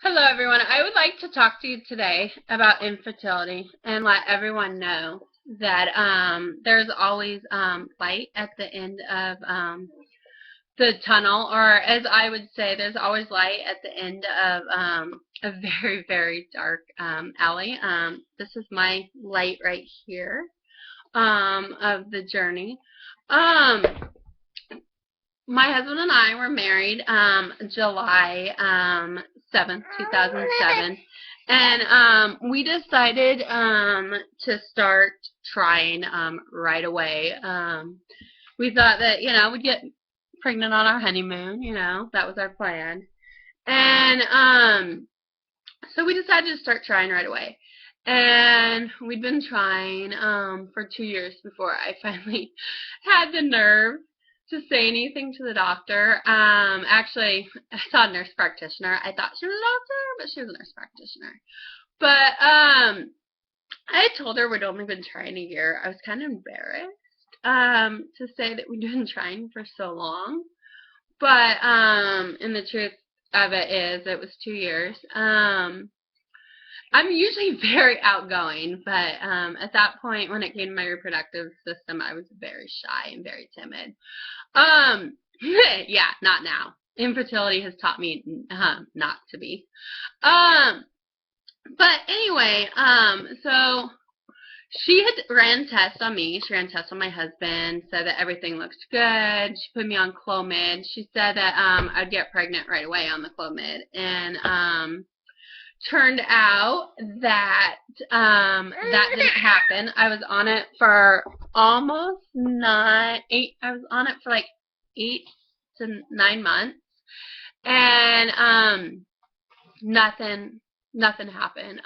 Hello, everyone. I would like to talk to you today about infertility and let everyone know that there's always light at the end of the tunnel, or as I would say, there's always light at the end of a very, very dark alley. This is my light right here of the journey. Um, my husband and I were married July 7th, 2007, and we decided to start trying right away. We thought that, we'd get pregnant on our honeymoon, that was our plan. And so we decided to start trying right away. And we'd been trying for 2 years before I finally had the nerve to say anything to the doctor. Actually, I saw a nurse practitioner. I thought she was a doctor, but she was a nurse practitioner. But I told her we'd only been trying a year. I was kind of embarrassed to say that we'd been trying for so long. But and the truth of it is it was 2 years. I'm usually very outgoing, but at that point, when it came to my reproductive system, I was very shy and very timid. Yeah, not now. Infertility has taught me not to be. But anyway, so she had ran tests on me. She ran tests on my husband, said that everything looked good. She put me on Clomid. She said that I'd get pregnant right away on the Clomid, and turned out that that didn't happen. I was on it for almost I was on it for like 8 to 9 months, and nothing happened.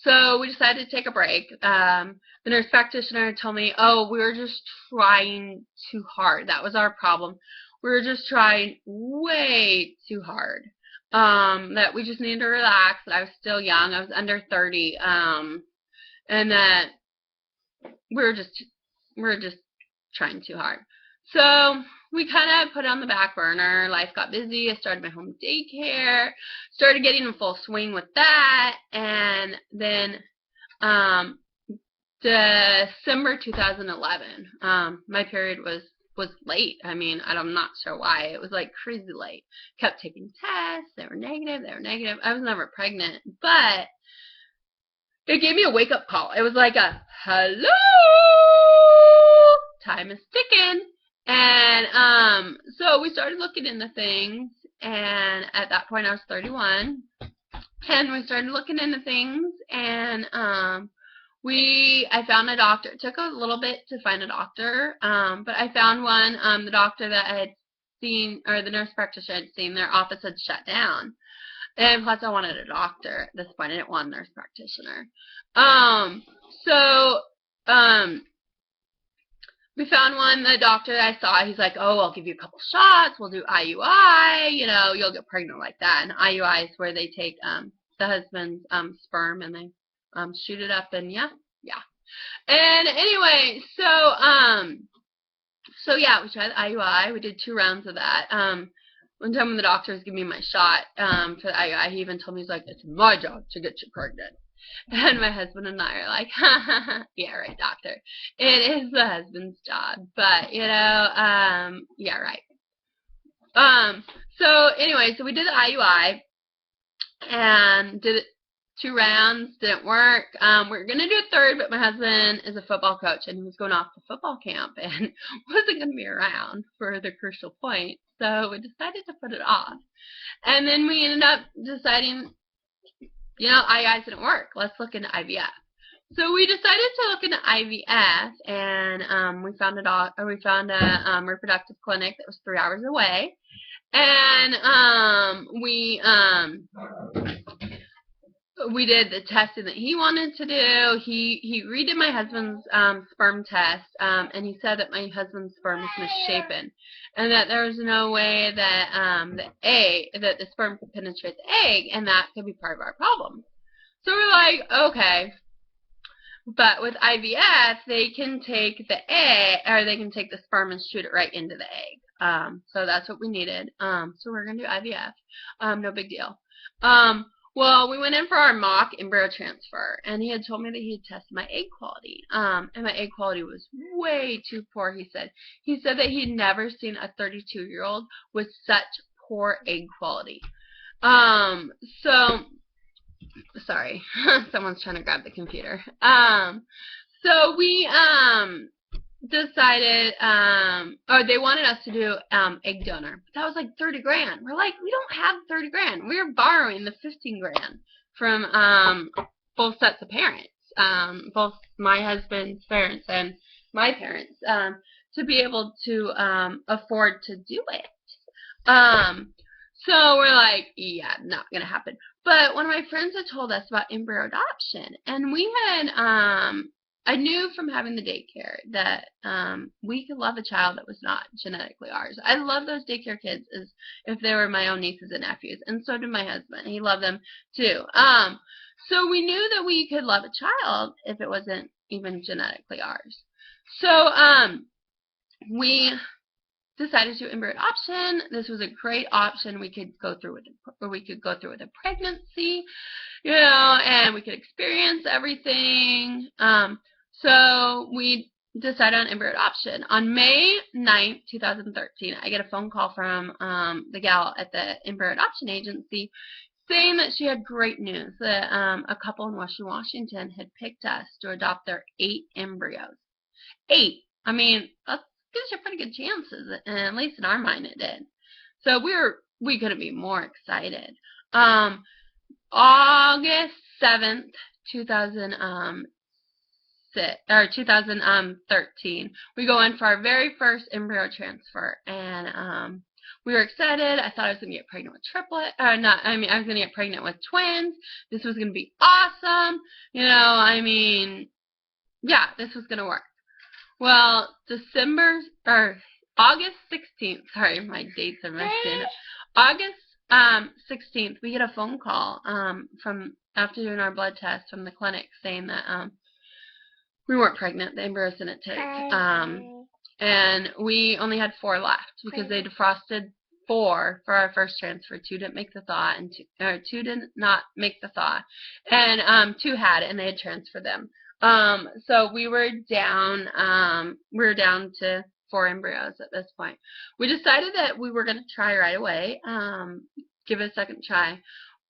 So we decided to take a break. The nurse practitioner told me, oh, we were just trying too hard. That was our problem. We were just trying way too hard. That we just needed to relax, that I was still young, I was under 30, and that we were just trying too hard. So we kind of put it on the back burner. Life got busy. I started my home daycare, started getting in full swing with that, and then December 2011, my period was late. I mean, I'm not sure why. It was like crazy late. Kept taking tests. They were negative. I was never pregnant, but it gave me a wake-up call. It was like a, hello, time is ticking. And so we started looking into things, and at that point I was 31, and we started looking into things, and I found a doctor. It took a little bit to find a doctor, but I found one. The doctor that I had seen, or the nurse practitioner I had seen, their office had shut down. And plus I wanted a doctor at this point. I didn't want a nurse practitioner. We found one. The doctor that I saw, he's like, oh, I'll give you a couple shots. We'll do IUI. You'll get pregnant like that. And IUI is where they take the husband's sperm and they shoot it up, and yeah. And anyway, so yeah, we tried the IUI. We did 2 rounds of that. One time when the doctor was giving me my shot for the IUI, he even told me, he's like, it's my job to get you pregnant. And my husband and I are like, yeah, right, doctor. It is the husband's job, but yeah, right. So anyway, so we did the IUI and did it 2 rounds, didn't work. We were going to do a 3rd, but my husband is a football coach, and he was going off to football camp and wasn't going to be around for the crucial point. So we decided to put it off. And then we ended up deciding, IUIs didn't work. Let's look into IVF. So we decided to look into IVF, and we found a reproductive clinic that was 3 hours away. And we did the testing that he wanted to do. He redid my husband's sperm test, and he said that my husband's sperm was misshapen, and that there was no way that the sperm could penetrate the egg, and that could be part of our problem. So we're like, okay, but with IVF, they can take the egg, or they can take the sperm and shoot it right into the egg. So that's what we needed. So we're going to do IVF. No big deal. Well, we went in for our mock embryo transfer, and he had told me that he had tested my egg quality. And my egg quality was way too poor, he said. He said that he'd never seen a 32-year-old with such poor egg quality. So, sorry, someone's trying to grab the computer. So we, decided, or they wanted us to do egg donor. But that was like 30 grand. We're like, we don't have 30 grand. We're borrowing the 15 grand from both sets of parents, both my husband's parents and my parents, to be able to afford to do it. So we're like, yeah, not gonna happen. But one of my friends had told us about embryo adoption, and we had I knew from having the daycare that we could love a child that was not genetically ours. I love those daycare kids as if they were my own nieces and nephews, and so did my husband. He loved them too. So we knew that we could love a child if it wasn't even genetically ours. So we decided to do embryo adoption. This was a great option. We could go through with a pregnancy, you know, and we could experience everything. So we decided on embryo adoption. On May 9th, 2013, I get a phone call from the gal at the embryo adoption agency saying that she had great news, that a couple in Washington had picked us to adopt their 8 embryos. 8. I mean, that gives you pretty good chances, and at least in our mind it did. So we couldn't be more excited. August 7th, 2013, we go in for our very first embryo transfer, and we were excited. I thought I was going to get pregnant with I was going to get pregnant with twins. This was going to be awesome. You know, I mean, yeah, this was going to work. Well, August 16th, sorry, my dates are mixed in. August 16th, we get a phone call from, after doing our blood test from the clinic, saying that we weren't pregnant. The embryos didn't take. And we only had 4 left because they defrosted 4 for our first transfer. 2 didn't make the thaw, and 2 did not make the thaw, and 2 had, and they had transferred them. So we were down to 4 embryos at this point. We decided that we were going to try right away, give it a second try,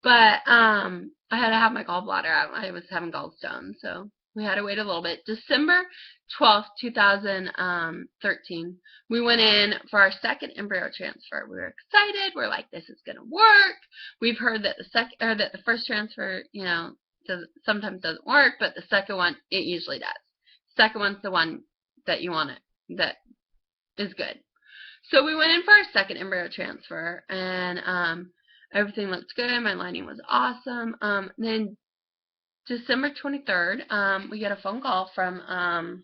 but I had to have my gallbladder out. I was having gallstones, so we had to wait a little bit. December 12th, 2013, we went in for our second embryo transfer. We were excited. We're like, this is going to work. We've heard that the first transfer, you know, sometimes doesn't work, but the second one, it usually does. Second one's the one that you want that is good. So we went in for our second embryo transfer, and everything looked good. My lining was awesome. Then December 23rd, we get a phone call from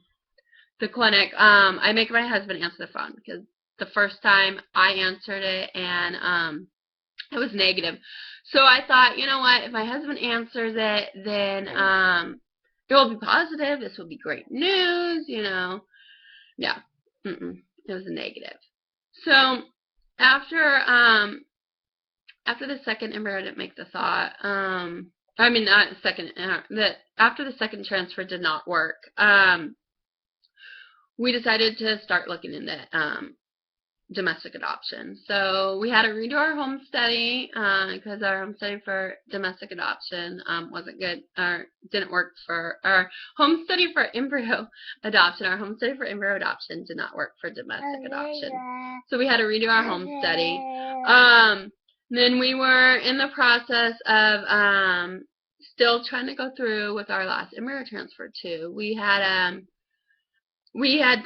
the clinic. I make my husband answer the phone because the first time I answered it, and it was negative. So I thought, you know what, if my husband answers it, then it will be positive. This will be great news, you know. Yeah. It was a negative. So after the second embryo didn't make the thaw, after the second transfer did not work, we decided to start looking into domestic adoption. So we had to redo our home study because our home study for domestic adoption wasn't good, or didn't work for our home study for embryo adoption. Our home study for embryo adoption did not work for domestic adoption. So we had to redo our home study. Then we were in the process of still trying to go through with our last embryo transfer too. We had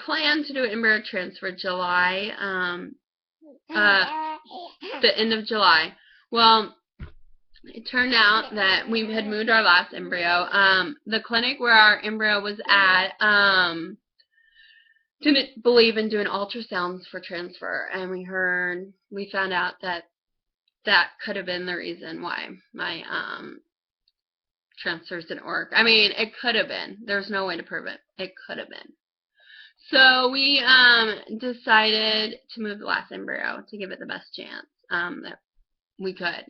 planned to do an embryo transfer July, the end of July. Well, it turned out that we had moved our last embryo. The clinic where our embryo was at didn't believe in doing ultrasounds for transfer, and we found out that could have been the reason why my transfers didn't work. I mean, it could have been. There's no way to prove it. It could have been. So we decided to move the last embryo to give it the best chance that we could.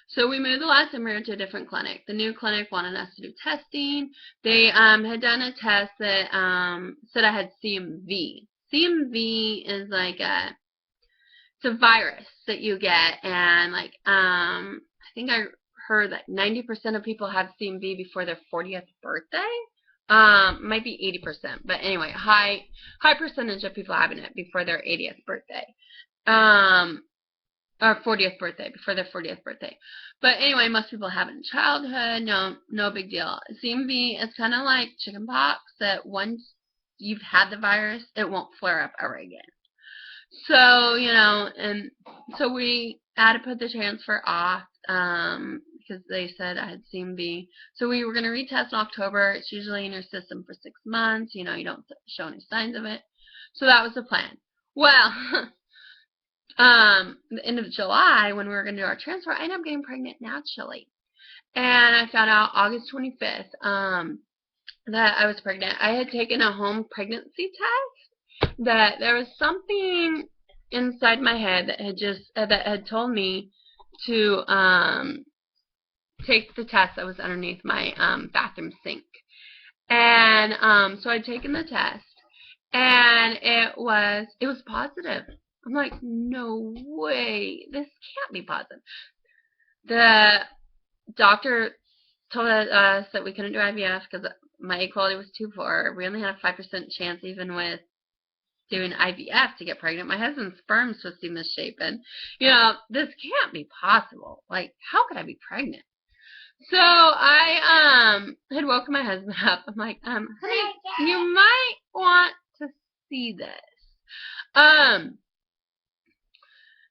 So we moved the last embryo to a different clinic. The new clinic wanted us to do testing. They had done a test that said I had CMV. CMV is like it's a virus that you get, and like I think I heard that 90% of people have CMV before their 40th birthday. Might be 80%, but anyway, high percentage of people having it before their 80th birthday. Or 40th birthday, before their 40th birthday. But anyway, most people have it in childhood. No big deal. CMV is kind of like chickenpox, that once you've had the virus, it won't flare up ever again. So, and so we had to put the transfer off because they said I had CMV. So we were going to retest in October. It's usually in your system for 6 months. You don't show any signs of it. So that was the plan. Well, the end of July, when we were going to do our transfer, I ended up getting pregnant naturally. And I found out August 25th that I was pregnant. I had taken a home pregnancy test, that there was something inside my head that had told me to take the test that was underneath my bathroom sink. And so I'd taken the test, and it was positive. I'm like, no way, this can't be positive. The doctor told us that we couldn't do IVF because my egg quality was too poor. We only had a 5% chance even with doing IVF to get pregnant. My husband's sperm's supposed to be misshapen. This can't be possible. Like, how could I be pregnant? So I had woken my husband up. I'm like, honey, you might want to see this.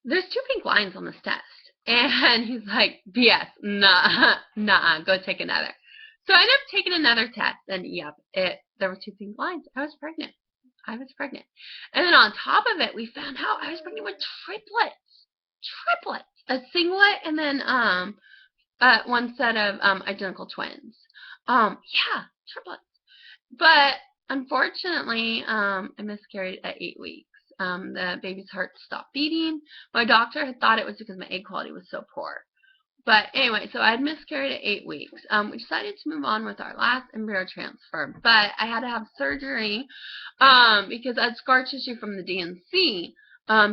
There's 2 pink lines on this test. And he's like, BS, nah, go take another. So I ended up taking another test, and yep, there were 2 pink lines. I was pregnant. And then on top of it, we found out I was pregnant with triplets. A singlet, and then one set of identical twins. Yeah, triplets. But unfortunately, I miscarried at 8 weeks. The baby's heart stopped beating. My doctor had thought it was because my egg quality was so poor. But anyway, so I had miscarried at 8 weeks. We decided to move on with our last embryo transfer, but I had to have surgery because I had scar tissue from the DNC.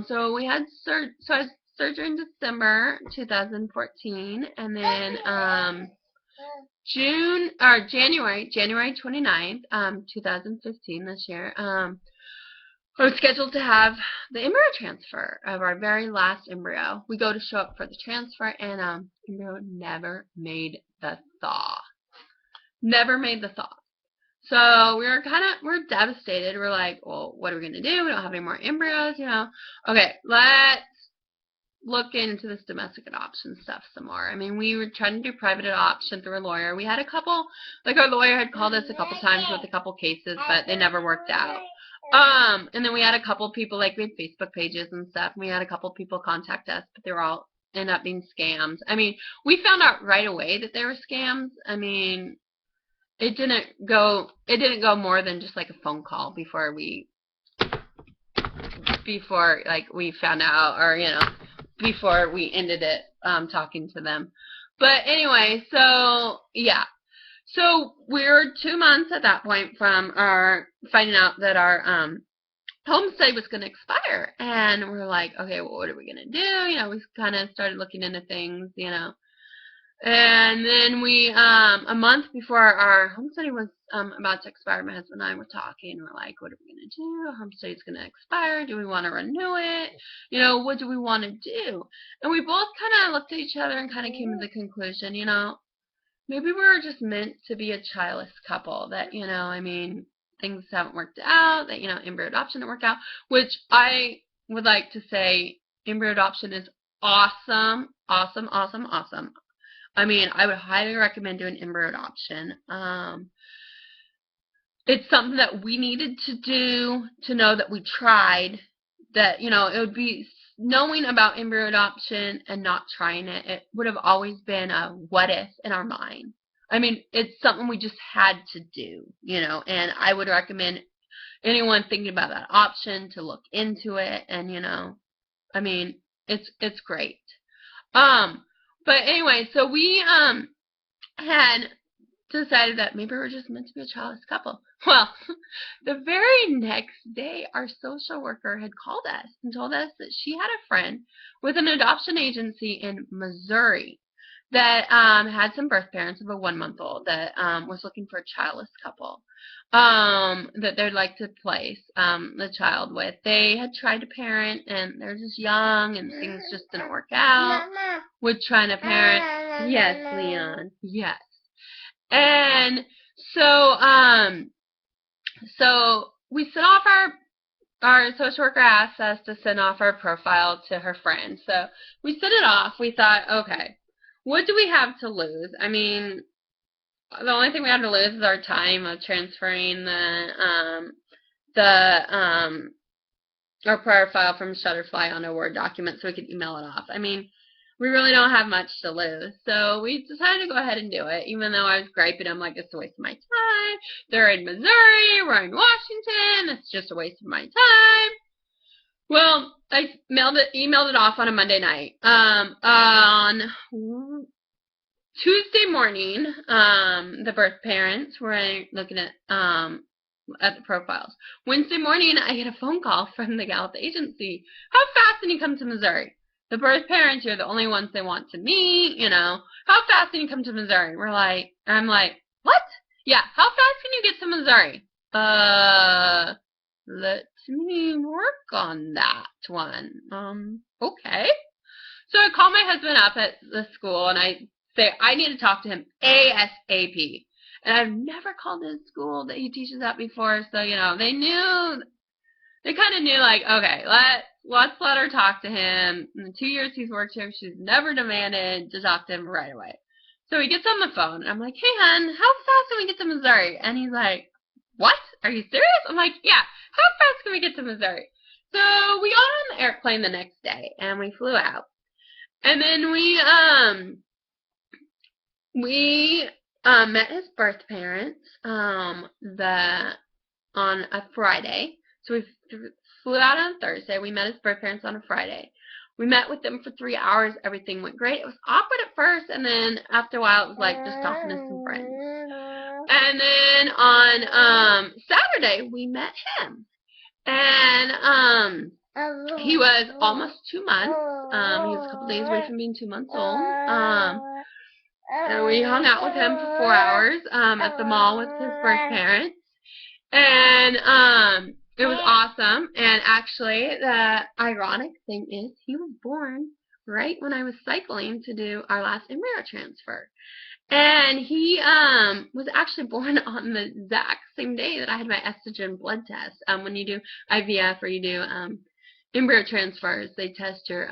So we had I had surgery in December 2014, and then January 29th, 2015 this year, I was scheduled to have the embryo transfer of our very last embryo. We go to show up for the transfer, and embryo never made the thaw. So we're devastated. We're like, well, what are we going to do? We don't have any more embryos, Okay, let's look into this domestic adoption stuff some more. I mean, we were trying to do private adoption through a lawyer. We had a couple, like our lawyer had called us a couple times with a couple cases, but they never worked out. And then we had a couple people, like we had Facebook pages and stuff, and we had a couple people contact us, but they were all end up being scams. I mean, we found out right away that they were scams. I mean, it didn't go more than just like a phone call before we found out, or before we ended it talking to them. But anyway, so yeah. So we were 2 months at that point from our finding out that our homestay was going to expire, and we're like, okay, well, what are we going to do? We kind of started looking into things, and then we a month before our homestay was about to expire, my husband and I were talking. We're like, what are we going to do? Our homestay is going to expire. Do we want to renew it? What do we want to do? And we both kind of looked at each other and kind of came to the conclusion, maybe we're just meant to be a childless couple, that, I mean, things haven't worked out, that, embryo adoption didn't work out, which I would like to say embryo adoption is awesome. I mean, I would highly recommend doing embryo adoption. It's something that we needed to do to know that we tried, that, it would be knowing about embryo adoption and not trying it, it would have always been a what if in our mind. I mean, it's something we just had to do, and I would recommend anyone thinking about that option to look into it. And, you know, I mean, it's great. But anyway, so we had decided that maybe we're just meant to be a childless couple. Well, the very next day, our social worker had called us and told us that she had a friend with an adoption agency in Missouri that had some birth parents of a 1-month-old that was looking for a childless couple that they'd like to place the child with. They had tried to parent, and they're just young, and things just didn't work out with trying to parent. Yes, Leon. Yes. And so we sent off our social worker asked us to send off our profile to her friend. So we sent it off. We thought, okay, what do we have to lose? I mean, the only thing we have to lose is our time of transferring our prior file from Shutterfly onto a Word document so we could email it off. I mean, we really don't have much to lose. So we decided to go ahead and do it, even though I was griping. I'm like, it's a waste of my time. They're in Missouri. We're in Washington. It's just a waste of my time. Well, I emailed it off on a Monday night. On Tuesday morning, the birth parents were looking at the profiles. Wednesday morning, I get a phone call from the gal at the agency. How fast can you come to Missouri? The birth parents, you're the only ones they want to meet, you know. How fast can you come to Missouri? I'm like, what? Yeah, how fast can you get to Missouri? Let me work on that one. Okay. So I call my husband up at the school, and I say, I need to talk to him ASAP. And I've never called his school that he teaches at before, so, you know, they kind of knew, like, okay, let's let her talk to him. In the 2 years he's worked here, she's never demanded to talk to him right away. So he gets on the phone, and I'm like, hey, hon, how fast can we get to Missouri? And he's like, what? Are you serious? I'm like, yeah, how fast can we get to Missouri? So we got on the airplane the next day, and we flew out. And then we met his birth parents on a Friday. So we flew out on Thursday. We met his birth parents on a Friday. We met with them for 3 hours. Everything went great. It was awkward at first, and then after a while, it was like just talking to some friends. And then on Saturday, we met him. And he was almost 2 months. He was a couple days away from being 2 months old. And we hung out with him for 4 hours at the mall with his birth parents. And it was awesome. And actually, the ironic thing is he was born right when I was cycling to do our last embryo transfer. And he was actually born on the exact same day that I had my estrogen blood test. When you do IVF or you do embryo transfers, they test your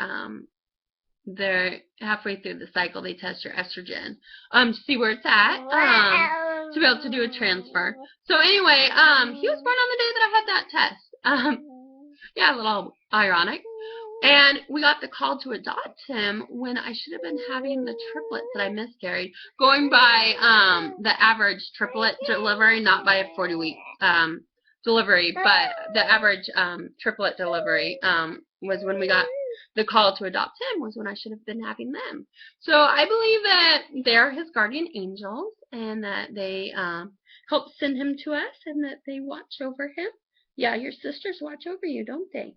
they're halfway through the cycle, they test your estrogen to see where it's at to be able to do a transfer. So anyway, he was born on the day that I had that test. Yeah, a little ironic. And we got the call to adopt him when I should have been having the triplets that I miscarried, going by the average triplet delivery, not by a 40-week delivery, but the average triplet delivery was when we got the call to adopt him, was when I should have been having them. So I believe that they're his guardian angels, and that they help send him to us, and that they watch over him. Yeah, your sisters watch over you, don't they?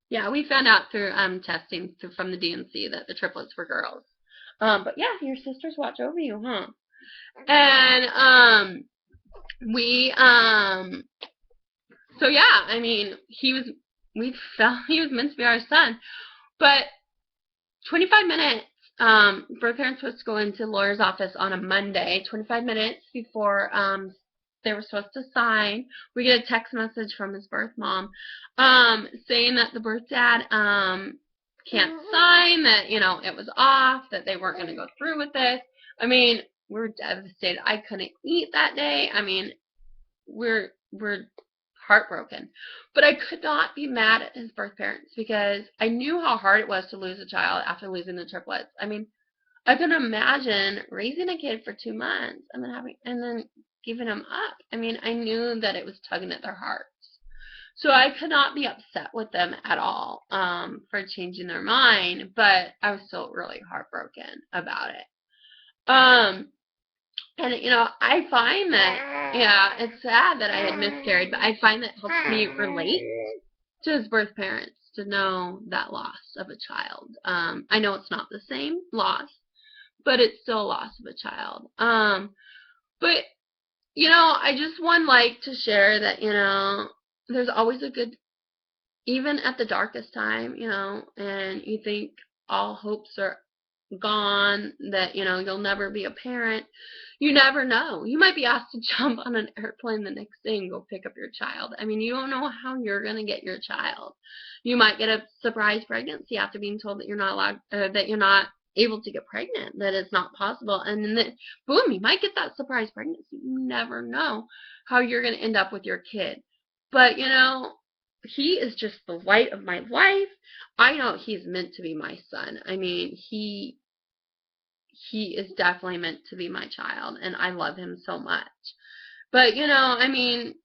Yeah, we found out through testing from the DNC that the triplets were girls. But yeah, your sisters watch over you, huh? And so yeah, I mean, we felt he was meant to be our son. But 25 minutes, birth parents were supposed to go into the lawyer's office on a Monday, 25 minutes before they were supposed to sign. We get a text message from his birth mom saying that the birth dad can't sign, that, you know, it was off, that they weren't going to go through with this. I mean, we're devastated. I couldn't eat that day. I mean, we're heartbroken. But I could not be mad at his birth parents because I knew how hard it was to lose a child after losing the triplets. I mean, I can imagine raising a kid for 2 months and then giving him up. I mean, I knew that it was tugging at their hearts. So I could not be upset with them at all for changing their mind, but I was still really heartbroken about it. And I find that, yeah, it's sad that I had miscarried, but I find that helps me relate to his birth parents to know that loss of a child. I know it's not the same loss, but it's still a loss of a child. But I just like to share that, there's always a good, even at the darkest time, and you think all hopes are gone, that, you'll never be a parent. You never know. You might be asked to jump on an airplane the next day and go pick up your child. I mean, you don't know how you're going to get your child. You might get a surprise pregnancy after being told that you're not allowed, that you're not able to get pregnant, that it's not possible. And then, boom, you might get that surprise pregnancy. You never know how you're going to end up with your kid. But, he is just the light of my life. I know he's meant to be my son. I mean, he is definitely meant to be my child, and I love him so much. But, I mean,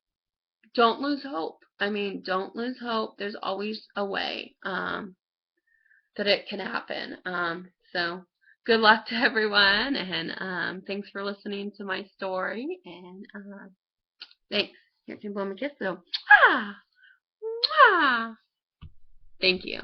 don't lose hope. I mean, don't lose hope. There's always a way that it can happen. So good luck to everyone, and thanks for listening to my story, and thanks. Here, can blow my kiss, so, ah, ah. Thank you.